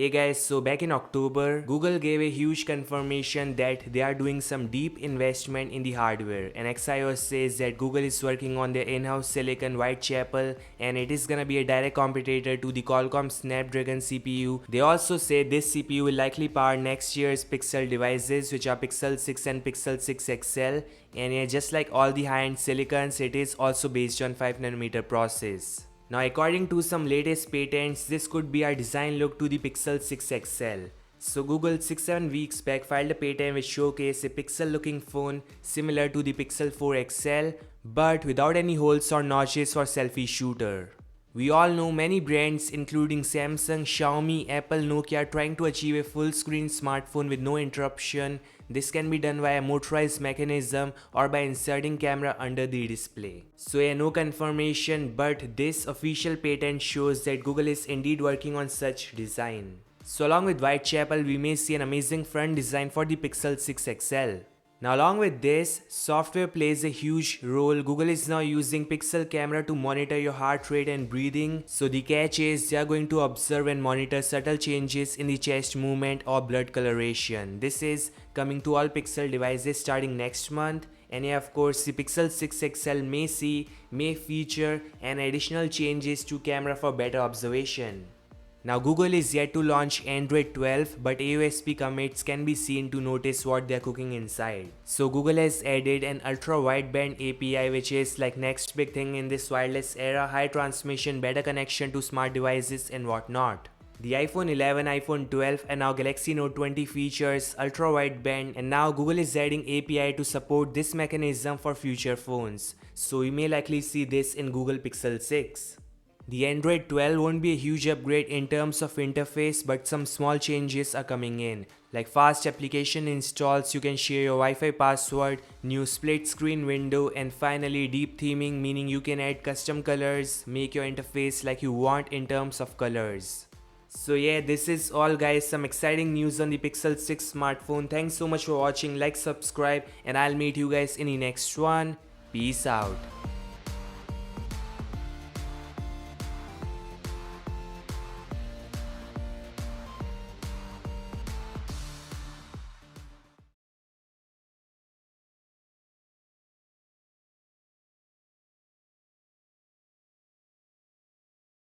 Hey guys, so back in October, Google gave a huge confirmation that they are doing some deep investment in the hardware, and Axios says that Google is working on their in-house silicon Whitechapel and it is gonna be a direct competitor to the Qualcomm Snapdragon CPU. They also say this CPU will likely power next year's Pixel devices, which are Pixel 6 and Pixel 6 XL, and yeah, just like all the high-end silicons, it is also based on 5nm process. Now according to some latest patents, this could be our design look to the Pixel 6 XL. So Google 6-7 weeks back filed a patent which showcased a Pixel looking phone similar to the Pixel 4 XL but without any holes or notches for selfie shooter. We all know many brands including Samsung, Xiaomi, Apple, Nokia are trying to achieve a full screen smartphone with no interruption. This can be done via motorized mechanism or by inserting camera under the display. So yeah, no confirmation, but this official patent shows that Google is indeed working on such design. So along with Whitechapel, we may see an amazing front design for the Pixel 6 XL. Now along with this, software plays a huge role. Google is now using Pixel camera to monitor your heart rate and breathing. So the catch is they are going to observe and monitor subtle changes in the chest movement or blood coloration. This is coming to all Pixel devices starting next month. And yeah, of course, the Pixel 6 XL may feature an additional changes to camera for better observation. Now Google is yet to launch Android 12, but AOSP commits can be seen to notice what they're cooking inside. So Google has added an ultra wideband API, which is like next big thing in this wireless era, high transmission, better connection to smart devices and whatnot. The iPhone 11, iPhone 12 and now Galaxy Note 20 features ultra wideband, and now Google is adding API to support this mechanism for future phones. So we may likely see this in Google Pixel 6. The Android 12 won't be a huge upgrade in terms of interface, but some small changes are coming in, like fast application installs, you can share your Wi-Fi password, new split screen window, and finally deep theming, meaning you can add custom colors, make your interface like you want in terms of colors. So yeah, this is all guys, some exciting news on the Pixel 6 smartphone. Thanks so much for watching, like, subscribe, and I'll meet you guys in the next one. Peace out.